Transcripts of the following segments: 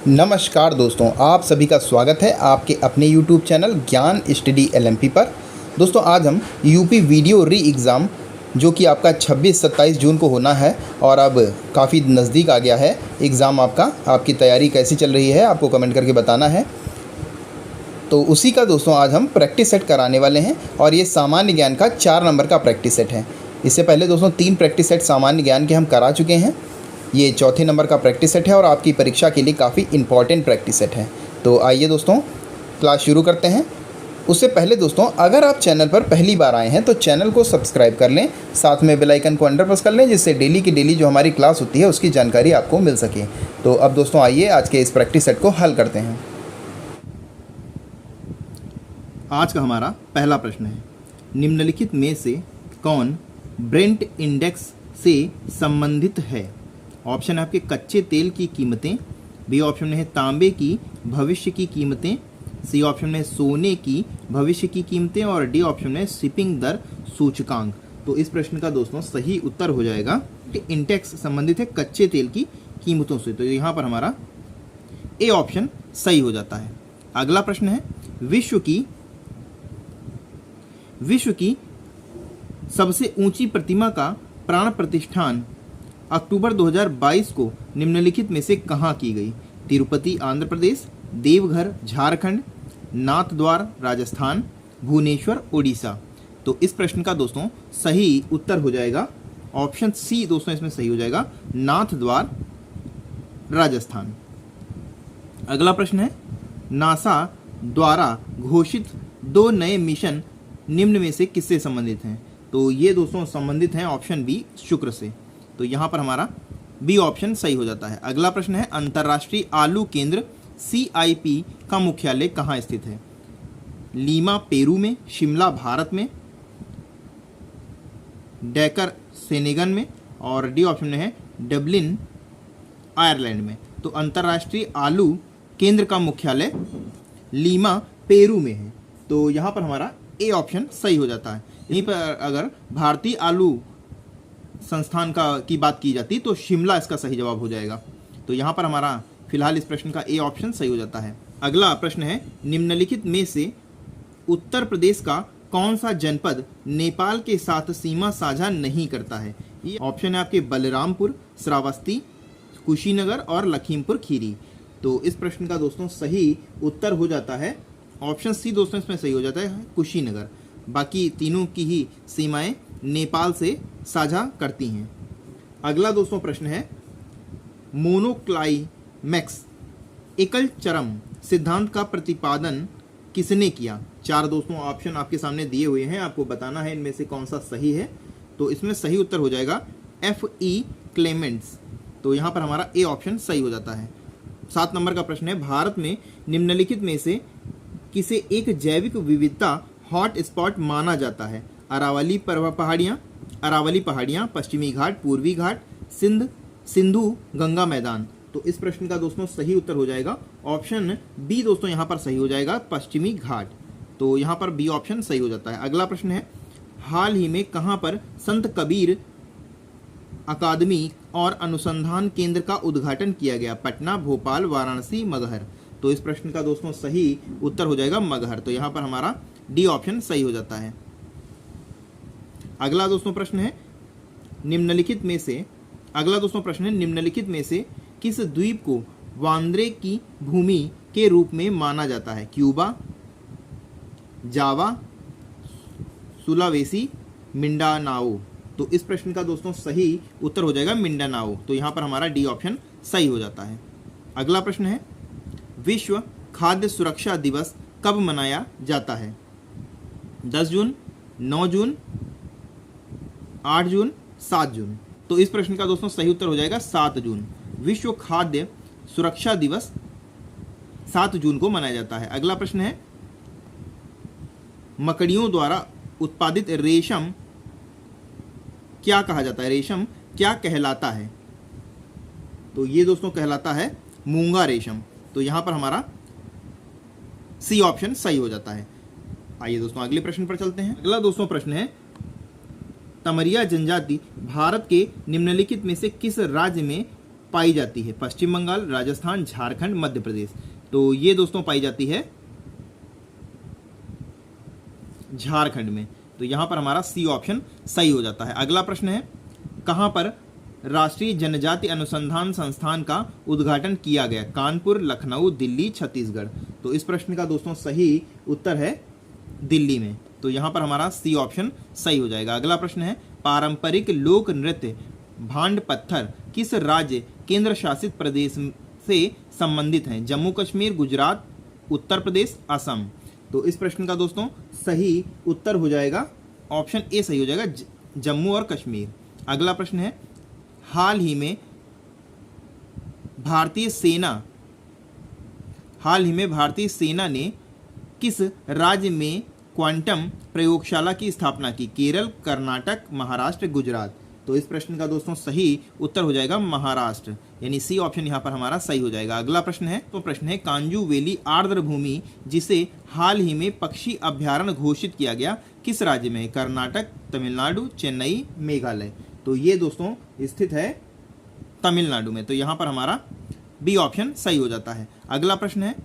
नमस्कार दोस्तों, आप सभी का स्वागत है आपके अपने YouTube चैनल ज्ञान स्टडी LMP पर। दोस्तों आज हम यूपी वीडियो री एग्ज़ाम जो कि आपका 26-27 जून को होना है और अब काफ़ी नज़दीक आ गया है एग्ज़ाम आपका। आपकी तैयारी कैसी चल रही है आपको कमेंट करके बताना है। तो उसी का दोस्तों आज हम प्रैक्टिस सेट कराने वाले हैं और ये सामान्य ज्ञान का 4 नंबर का प्रैक्टिस सेट है। इससे पहले दोस्तों 3 प्रैक्टिस सेट सामान्य ज्ञान के हम करा चुके हैं। ये चौथे नंबर का प्रैक्टिस सेट है और आपकी परीक्षा के लिए काफ़ी इंपॉर्टेंट प्रैक्टिस सेट है। तो आइए दोस्तों क्लास शुरू करते हैं। उससे पहले दोस्तों अगर आप चैनल पर पहली बार आए हैं तो चैनल को सब्सक्राइब कर लें, साथ में बेल आइकन को अंडर प्रेस कर लें जिससे डेली की डेली जो हमारी क्लास होती है उसकी जानकारी आपको मिल सके। तो अब दोस्तों आइए आज के इस प्रैक्टिस सेट को हल करते हैं। आज का हमारा पहला प्रश्न है, निम्नलिखित में से कौन ब्रेंट इंडेक्स से संबंधित है? ऑप्शन है आपके कच्चे तेल की कीमतें, बी ऑप्शन में है तांबे की भविष्य की कीमतें, सी ऑप्शन में है सोने की भविष्य की कीमतें और डी ऑप्शन में शिपिंग दर सूचकांक। तो इस प्रश्न का दोस्तों सही उत्तर हो जाएगा इंडेक्स संबंधित है कच्चे तेल की कीमतों से। तो यहाँ पर हमारा ए ऑप्शन सही हो जाता है। अगला प्रश्न है, विश्व की सबसे ऊंची प्रतिमा का प्राण प्रतिष्ठान अक्टूबर 2022 को निम्नलिखित में से कहाँ की गई? तिरुपति आंध्र प्रदेश, देवघर झारखंड, नाथद्वार राजस्थान, भुवनेश्वर ओडिशा। तो इस प्रश्न का दोस्तों सही उत्तर हो जाएगा ऑप्शन सी दोस्तों, इसमें सही हो जाएगा नाथद्वार राजस्थान। अगला प्रश्न है, नासा द्वारा घोषित 2 नए मिशन निम्न में से किससे संबंधित हैं? तो ये दोस्तों संबंधित हैं ऑप्शन बी शुक्र से। तो यहाँ पर हमारा बी ऑप्शन सही हो जाता है। अगला प्रश्न है, अंतर्राष्ट्रीय आलू केंद्र CIP का मुख्यालय कहाँ स्थित है? लीमा पेरू में, शिमला भारत में, डैकर सेनेगन में और डी ऑप्शन में है डबलिन आयरलैंड में। तो अंतर्राष्ट्रीय आलू केंद्र का मुख्यालय लीमा पेरू में है। तो यहाँ पर हमारा ए ऑप्शन सही हो जाता है। यहीं पर अगर भारतीय आलू संस्थान की बात की जाती तो शिमला इसका सही जवाब हो जाएगा। तो यहाँ पर हमारा फिलहाल इस प्रश्न का ए ऑप्शन सही हो जाता है। अगला प्रश्न है, निम्नलिखित में से उत्तर प्रदेश का कौन सा जनपद नेपाल के साथ सीमा साझा नहीं करता है? ये ऑप्शन है आपके बलरामपुर, श्रावस्ती, कुशीनगर और लखीमपुर खीरी। तो इस प्रश्न का दोस्तों सही उत्तर हो जाता है ऑप्शन सी दोस्तों, इसमें सही हो जाता है कुशीनगर। बाकी तीनों की ही सीमाएं नेपाल से साझा करती हैं। अगला दोस्तों प्रश्न है, मोनोक्लाइमैक्स एकल चरम सिद्धांत का प्रतिपादन किसने किया? 4 दोस्तों ऑप्शन आपके सामने दिए हुए हैं, आपको बताना है इनमें से कौन सा सही है। तो इसमें सही उत्तर हो जाएगा FE क्लेमेंट्स। तो यहाँ पर हमारा ए ऑप्शन सही हो जाता है। 7 नंबर का प्रश्न है, भारत में निम्नलिखित में से किसे एक जैविक विविधता हॉट स्पॉट माना जाता है? अरावली पहाड़ियाँ, पश्चिमी घाट, पूर्वी घाट, सिंधु गंगा मैदान। तो इस प्रश्न का दोस्तों सही उत्तर हो जाएगा ऑप्शन बी दोस्तों, यहाँ पर सही हो जाएगा पश्चिमी घाट। तो यहाँ पर बी ऑप्शन सही हो जाता है। अगला प्रश्न है, हाल ही में कहाँ पर संत कबीर अकादमी और अनुसंधान केंद्र का उद्घाटन किया गया? पटना, भोपाल, वाराणसी, मगहर। तो इस प्रश्न का दोस्तों सही उत्तर हो जाएगा मगहर। तो यहाँ पर हमारा डी ऑप्शन सही हो जाता है। अगला दोस्तों प्रश्न है, निम्नलिखित में से किस द्वीप को वांद्रे की भूमि के रूप में माना जाता है? क्यूबा, जावा, सुलावेसी, मिंडानाओ। तो इस प्रश्न का दोस्तों सही उत्तर हो जाएगा मिंडानाओ। तो यहाँ पर हमारा डी ऑप्शन सही हो जाता है। अगला प्रश्न है, विश्व खाद्य सुरक्षा दिवस कब मनाया जाता है? 10 जून, 9 जून, 8 जून, 7 जून। तो इस प्रश्न का दोस्तों सही उत्तर हो जाएगा 7 जून। विश्व खाद्य सुरक्षा दिवस 7 जून को मनाया जाता है। अगला प्रश्न है, मकड़ियों द्वारा उत्पादित रेशम क्या कहा जाता है? रेशम क्या कहलाता है? तो ये दोस्तों कहलाता है मूंगा रेशम। तो यहां पर हमारा सी ऑप्शन सही हो जाता है। आइए दोस्तों अगले प्रश्न पर चलते हैं। अगला दोस्तों प्रश्न है, तमरिया जनजाति भारत के निम्नलिखित में से किस राज्य में पाई जाती है? पश्चिम बंगाल, राजस्थान, झारखंड, मध्य प्रदेश। तो ये दोस्तों पाई जाती है झारखंड में। तो यहां पर हमारा सी ऑप्शन सही हो जाता है। अगला प्रश्न है, कहां पर राष्ट्रीय जनजाति अनुसंधान संस्थान का उद्घाटन किया गया? कानपुर, लखनऊ, दिल्ली, छत्तीसगढ़। तो इस प्रश्न का दोस्तों सही उत्तर है दिल्ली में। तो यहां पर हमारा सी ऑप्शन सही हो जाएगा। अगला प्रश्न है, पारंपरिक लोक नृत्य भांड पत्थर किस राज्य केंद्र शासित प्रदेश से संबंधित हैं? जम्मू कश्मीर, गुजरात, उत्तर प्रदेश, असम। तो इस प्रश्न का दोस्तों सही उत्तर हो जाएगा ऑप्शन ए सही हो जाएगा, जम्मू और कश्मीर। अगला प्रश्न है, हाल ही में भारतीय सेना ने किस राज्य में क्वांटम प्रयोगशाला की स्थापना की? केरल, कर्नाटक, महाराष्ट्र, गुजरात। तो इस प्रश्न का दोस्तों सही उत्तर हो जाएगा महाराष्ट्र, यानी सी ऑप्शन यहाँ पर हमारा सही हो जाएगा। अगला प्रश्न है, तो प्रश्न है, कांजू वैली आर्द्र भूमि जिसे हाल ही में पक्षी अभ्यारण्य घोषित किया गया किस राज्य में? कर्नाटक, तमिलनाडु, चेन्नई, मेघालय। तो ये दोस्तों स्थित है तमिलनाडु में। तो यहाँ पर हमारा बी ऑप्शन सही हो जाता है। अगला प्रश्न है,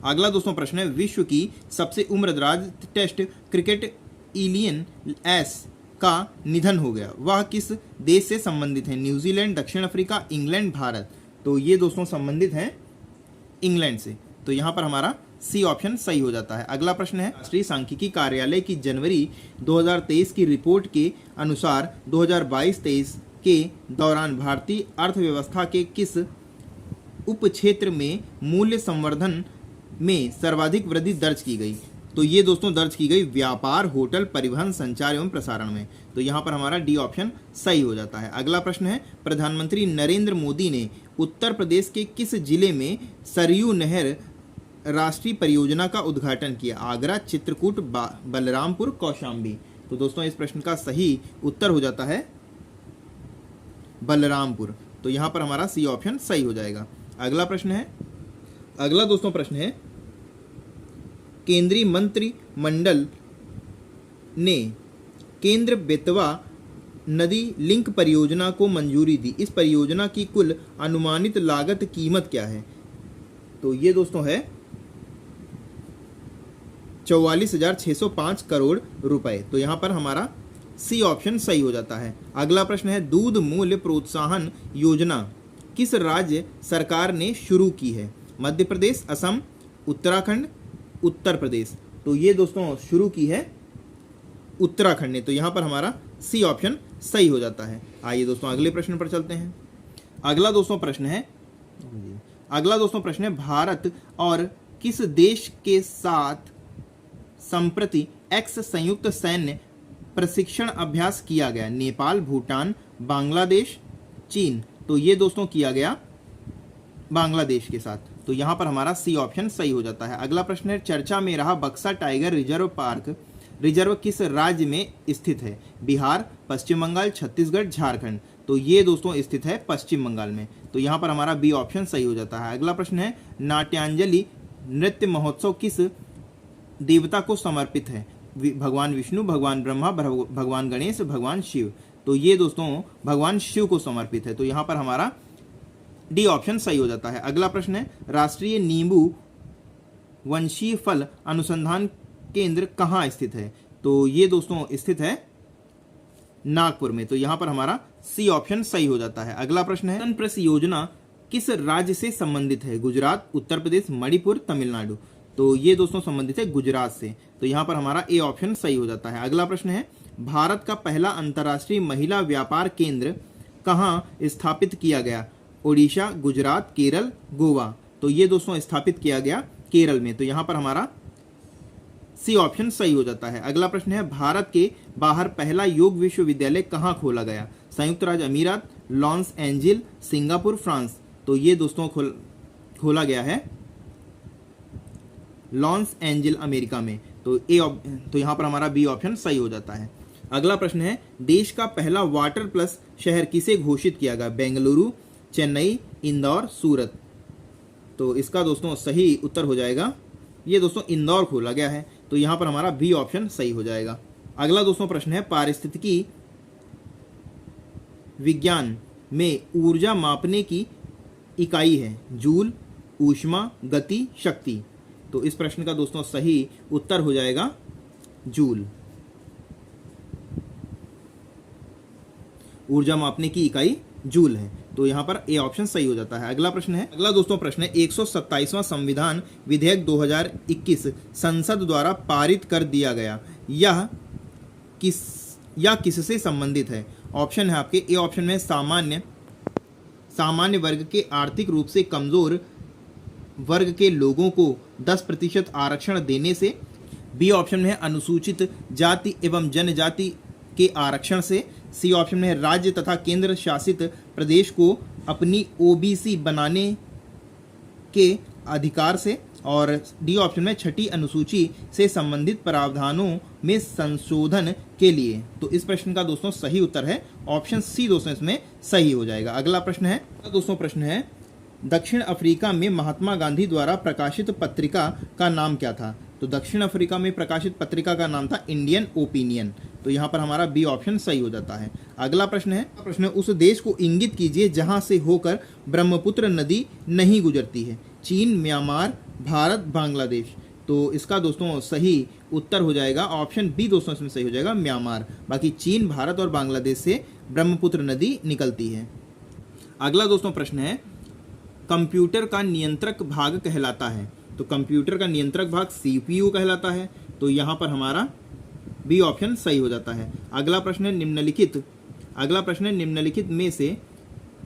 अगला दोस्तों प्रश्न है, विश्व की सबसे उम्रदराज टेस्ट क्रिकेट इलियन एस का निधन हो गया, वह किस देश से संबंधित है? न्यूजीलैंड, दक्षिण अफ्रीका, इंग्लैंड, भारत। तो ये दोस्तों संबंधित हैं इंग्लैंड से। तो यहाँ पर हमारा सी ऑप्शन सही हो जाता है। अगला प्रश्न है, राष्ट्रीय सांख्यिकी कार्यालय की जनवरी 2023 की रिपोर्ट के अनुसार 2022-23 के दौरान भारतीय अर्थव्यवस्था के किस उप क्षेत्र में मूल्य संवर्धन में सर्वाधिक वृद्धि दर्ज की गई? तो ये दोस्तों दर्ज की गई व्यापार, होटल, परिवहन, संचार एवं प्रसारण में। तो यहाँ पर हमारा डी ऑप्शन सही हो जाता है। अगला प्रश्न है, प्रधानमंत्री नरेंद्र मोदी ने उत्तर प्रदेश के किस जिले में सरयू नहर राष्ट्रीय परियोजना का उद्घाटन किया? आगरा, चित्रकूट, बलरामपुर, कौशाम्बी। तो दोस्तों इस प्रश्न का सही उत्तर हो जाता है बलरामपुर। तो यहाँ पर हमारा सी ऑप्शन सही हो जाएगा। अगला प्रश्न है, अगला दोस्तों प्रश्न है, केंद्रीय मंत्रिमंडल ने केंद्र बेतवा नदी लिंक परियोजना को मंजूरी दी। इस परियोजना की कुल अनुमानित लागत कीमत क्या है? तो ये दोस्तों है 44,605 करोड़ रुपए। तो यहाँ पर हमारा सी ऑप्शन सही हो जाता है। अगला प्रश्न है, दूध मूल्य प्रोत्साहन योजना किस राज्य सरकार ने शुरू की है? मध्य प्रदेश, असम, उत्तराखंड, उत्तर प्रदेश। तो ये दोस्तों शुरू की है उत्तराखंड ने। तो यहाँ पर हमारा सी ऑप्शन सही हो जाता है। आइए दोस्तों अगले प्रश्न पर चलते हैं। अगला दोस्तों प्रश्न है, भारत और किस देश के साथ संप्रति एक्स संयुक्त सैन्य प्रशिक्षण अभ्यास किया गया? नेपाल, भूटान, बांग्लादेश, चीन। तो ये दोस्तों किया गया बांग्लादेश के साथ। तो यहाँ पर हमारा सी ऑप्शन सही हो जाता है। अगला प्रश्न है, चर्चा में रहा बक्सा टाइगर रिजर्व किस राज्य में स्थित है? बिहार, पश्चिम बंगाल, छत्तीसगढ़, झारखंड। तो ये दोस्तों स्थित है पश्चिम बंगाल में। तो यहाँ पर हमारा बी ऑप्शन सही हो जाता है। अगला प्रश्न है, नाट्यांजलि नृत्य महोत्सव किस देवता को समर्पित है? भगवान विष्णु, भगवान ब्रह्मा, भगवान गणेश, भगवान शिव। तो ये दोस्तों भगवान शिव को समर्पित है। तो यहाँ पर हमारा डी ऑप्शन सही हो जाता है। अगला प्रश्न है, राष्ट्रीय नींबू वंशीय फल अनुसंधान केंद्र कहाँ स्थित है? तो ये दोस्तों स्थित है नागपुर में। तो यहाँ पर हमारा सी ऑप्शन सही हो जाता है। अगला प्रश्न है, प्रेस योजना किस राज्य से संबंधित है? गुजरात, उत्तर प्रदेश, मणिपुर, तमिलनाडु। तो ये दोस्तों संबंधित है गुजरात से। तो यहाँ पर हमारा ए ऑप्शन सही हो जाता है। अगला प्रश्न है, भारत का पहला अंतर्राष्ट्रीय महिला व्यापार केंद्र कहाँ स्थापित किया गया? ओडिशा, गुजरात, केरल, गोवा। तो ये दोस्तों स्थापित किया गया केरल में। तो यहाँ पर हमारा सी ऑप्शन सही हो जाता है। अगला प्रश्न है, भारत के बाहर पहला योग विश्वविद्यालय कहाँ खोला गया? संयुक्त राज्य अमीरात, लॉस एंजिल, सिंगापुर, फ्रांस। तो ये दोस्तों खोला गया है लॉस एंजिल अमेरिका में। तो यहाँ पर हमारा बी ऑप्शन सही हो जाता है। अगला प्रश्न है, देश का पहला वाटर प्लस शहर किसे घोषित किया गया? बेंगलुरु, चेन्नई, इंदौर, सूरत। तो इसका दोस्तों सही उत्तर हो जाएगा, ये दोस्तों इंदौर खोला गया है। तो यहाँ पर हमारा बी ऑप्शन सही हो जाएगा। अगला दोस्तों प्रश्न है, पारिस्थितिकी विज्ञान में ऊर्जा मापने की इकाई है? जूल, ऊष्मा, गति, शक्ति। तो इस प्रश्न का दोस्तों सही उत्तर हो जाएगा जूल। ऊर्जा मापने की इकाई जूल है, तो यहाँ पर ए ऑप्शन सही हो जाता है। अगला प्रश्न है, अगला दोस्तों प्रश्न है 127वां संविधान विधेयक 2021 संसद द्वारा पारित कर दिया गया, यह किससे संबंधित है? ऑप्शन है आपके, ए ऑप्शन में सामान्य वर्ग के आर्थिक रूप से कमजोर वर्ग के लोगों को 10% आरक्षण देने से, बी ऑप्शन में है अनुसूचित जाति एवं जनजाति के आरक्षण से, सी ऑप्शन में है राज्य तथा केंद्र शासित प्रदेश को अपनी ओबीसी बनाने के अधिकार से, और डी ऑप्शन में छठी अनुसूची से संबंधित प्रावधानों में संशोधन के लिए। तो इस प्रश्न का दोस्तों सही उत्तर है ऑप्शन सी दोस्तों, इसमें सही हो जाएगा। अगला प्रश्न है दोस्तों, प्रश्न है दक्षिण अफ्रीका में महात्मा गांधी द्वारा प्रकाशित पत्रिका का नाम क्या था? तो दक्षिण अफ्रीका में प्रकाशित पत्रिका का नाम था इंडियन ओपिनियन। तो यहाँ पर हमारा बी ऑप्शन सही हो जाता है। अगला प्रश्न है उस देश को इंगित कीजिए जहां से होकर ब्रह्मपुत्र नदी नहीं गुजरती है? चीन, म्यांमार, भारत, बांग्लादेश। तो इसका दोस्तों सही उत्तर हो जाएगा ऑप्शन बी दोस्तों, इसमें सही हो जाएगा म्यांमार। बाकी चीन, भारत और बांग्लादेश से ब्रह्मपुत्र नदी निकलती है। अगला दोस्तों प्रश्न है कंप्यूटर का नियंत्रक भाग कहलाता है? तो कंप्यूटर का नियंत्रक भाग सीपीयू कहलाता है, तो यहाँ पर हमारा बी ऑप्शन सही हो जाता है। अगला प्रश्न है निम्नलिखित में से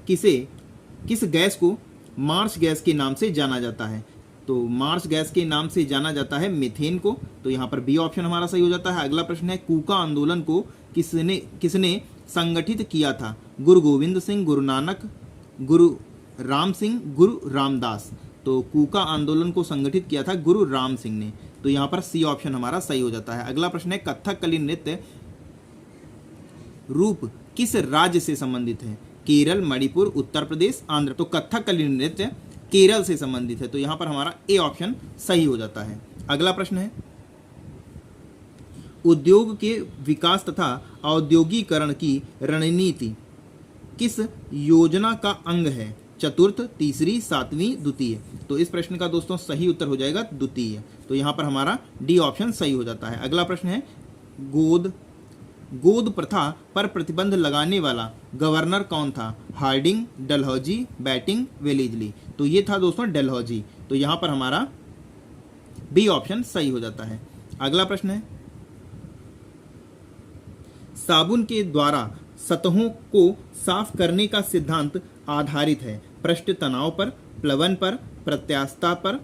किस गैस को मार्स गैस के नाम से जाना जाता है? तो मार्स गैस के नाम से जाना जाता है मीथेन को, तो यहाँ पर बी ऑप्शन हमारा सही हो जाता है। अगला प्रश्न है कूका आंदोलन को किसने संगठित किया था? गुरु गोविंद सिंह, गुरु नानक, गुरु राम सिंह, गुरु रामदास। तो कूका आंदोलन को संगठित किया था गुरु राम सिंह ने, तो यहाँ पर सी ऑप्शन हमारा सही हो जाता है। अगला प्रश्न है कथकली नृत्य रूप किस राज्य से संबंधित है? केरल, मणिपुर, उत्तर प्रदेश, आंध्र। तो कथकली नृत्य केरल से संबंधित है, तो यहाँ पर हमारा ए ऑप्शन सही हो जाता है। अगला प्रश्न है उद्योग के विकास तथा औद्योगिकरण की रणनीति किस योजना का अंग है? चतुर्थ, तीसरी, सातवीं, द्वितीय। तो इस प्रश्न का दोस्तों सही उत्तर हो जाएगा द्वितीय, तो यहाँ पर हमारा डी ऑप्शन सही हो जाता है। अगला प्रश्न है गोद प्रथा पर प्रतिबंध लगाने वाला गवर्नर कौन था? Hardinge, Dalhousie, Bentinck, Wellesley. तो ये था दोस्तों डलहौजी, तो यहाँ पर हमारा बी ऑप्शन सही हो जाता है। अगला प्रश्न है साबुन के द्वारा सतहों को साफ करने का सिद्धांत आधारित है? पृष्ठ तनाव पर, प्लवन पर, प्रत्यास्थता पर,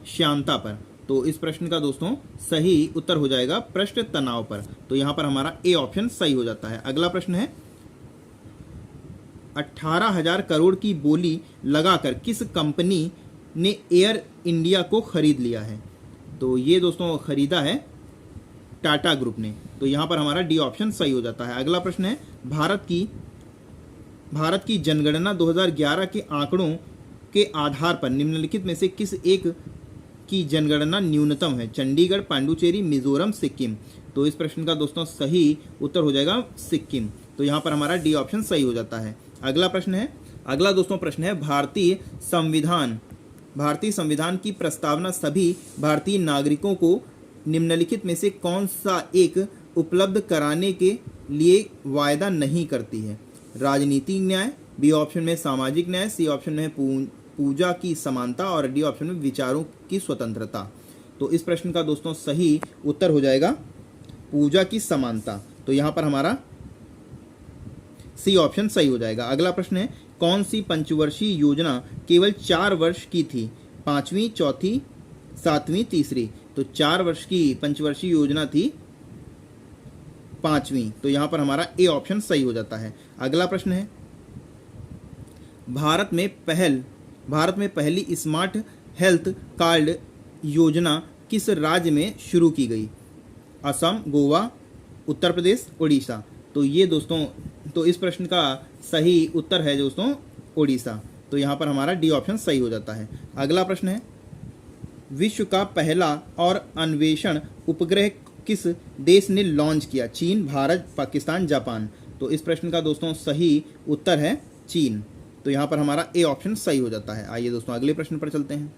श्यानता पर। तो इस प्रश्न का दोस्तों सही उत्तर हो जाएगा पृष्ठ तनाव पर, तो यहाँ पर हमारा ए ऑप्शन सही हो जाता है। अगला प्रश्न है 18,000 करोड़ की बोली लगाकर किस कंपनी ने एयर इंडिया को खरीद लिया है? तो ये दोस्तों खरीदा है टाटा ग्रुप ने, तो यहाँ पर हमारा डी ऑप्शन सही हो जाता है। अगला प्रश्न है भारत की जनगणना 2011 के आंकड़ों के आधार पर निम्नलिखित में से किस एक की जनगणना न्यूनतम है? चंडीगढ़, पांडुचेरी, मिजोरम, सिक्किम। तो इस प्रश्न का दोस्तों सही उत्तर हो जाएगा सिक्किम, तो यहाँ पर हमारा डी ऑप्शन सही हो जाता है। अगला दोस्तों प्रश्न है भारतीय संविधान की प्रस्तावना सभी भारतीय नागरिकों को निम्नलिखित में से कौन सा एक उपलब्ध कराने के लिए वायदा नहीं करती है? राजनीतिक न्याय, बी ऑप्शन में सामाजिक न्याय, सी ऑप्शन में पूजा की समानता और डी ऑप्शन में विचारों की स्वतंत्रता। तो इस प्रश्न का दोस्तों सही उत्तर हो जाएगा पूजा की समानता, तो यहाँ पर हमारा सी ऑप्शन सही हो जाएगा। अगला प्रश्न है कौन सी पंचवर्षीय योजना केवल 4 वर्ष की थी? 5वीं, चौथी, 7वीं, तीसरी। तो 4 वर्ष की पंचवर्षीय योजना थी 5वीं, तो यहाँ पर हमारा ए ऑप्शन सही हो जाता है। अगला प्रश्न है भारत में पहली स्मार्ट हेल्थ कार्ड योजना किस राज्य में शुरू की गई? असम, गोवा, उत्तर प्रदेश, उड़ीसा। तो ये दोस्तों तो इस प्रश्न का सही उत्तर है दोस्तों उड़ीसा, तो यहाँ पर हमारा डी ऑप्शन सही हो जाता है। अगला प्रश्न है विश्व का पहला और अन्वेषण उपग्रह किस देश ने लॉन्च किया? चीन, भारत, पाकिस्तान, जापान। तो इस प्रश्न का दोस्तों सही उत्तर है चीन। तो यहाँ पर हमारा ए ऑप्शन सही हो जाता है। आइए दोस्तों अगले प्रश्न पर चलते हैं।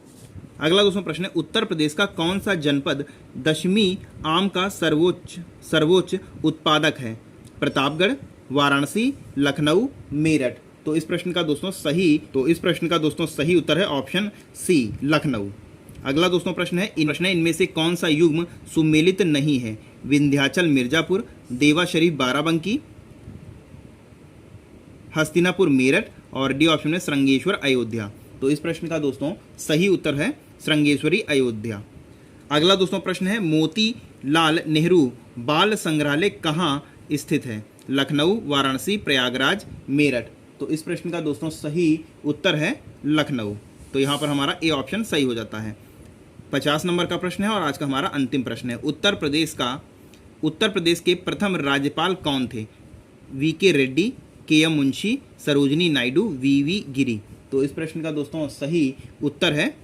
अगला दोस्तों प्रश्न है, उत्तर प्रदेश का कौन सा जनपद दशमी आम का सर्वोच्च उत्पादक है? प्रतापगढ़, वाराणसी, लखनऊ, मेरठ। तो इस प्रश्न का दोस्तों सही उत्तर है ऑप्शन सी, लखनऊ। अगला दोस्तों प्रश्न है, इनमें से कौन सा युग्म सुमेलित नहीं है? विंध्याचल मिर्जापुर, देवा शरीफ बाराबंकी, हस्तिनापुर मेरठ और डी ऑप्शन है श्रृंगेश्वर अयोध्या। तो इस प्रश्न का दोस्तों सही उत्तर है श्रृंगेश्वरी अयोध्या। अगला दोस्तों प्रश्न है, मोतीलाल नेहरू बाल संग्रहालय कहाँ स्थित है? लखनऊ, वाराणसी, प्रयागराज, मेरठ। तो इस प्रश्न का दोस्तों सही उत्तर है लखनऊ। तो यहाँ पर हमारा ए ऑप्शन सही हो जाता है। 50 नंबर का प्रश्न है और आज का हमारा अंतिम प्रश्न है, उत्तर प्रदेश के प्रथम राज्यपाल कौन थे? V K. Reddy, K M. Munshi, Sarojini Naidu, V V. Giri. तो इस प्रश्न का दोस्तों सही उत्तर है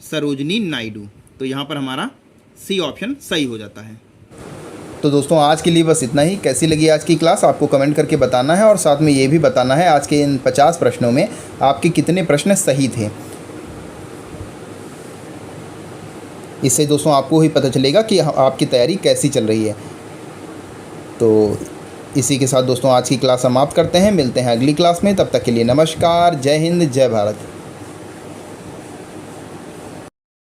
सरोजिनी नायडू। तो यहाँ पर हमारा सी ऑप्शन सही हो जाता है। तो दोस्तों आज के लिए बस इतना ही। कैसी लगी आज की क्लास आपको कमेंट करके बताना है और साथ में ये भी बताना है आज के इन 50 प्रश्नों में आपके कितने प्रश्न सही थे। इससे दोस्तों आपको ही पता चलेगा कि आपकी तैयारी कैसी चल रही है। तो इसी के साथ दोस्तों आज की क्लास समाप्त करते हैं। मिलते हैं अगली क्लास में, तब तक के लिए नमस्कार, जय हिंद, जय भारत।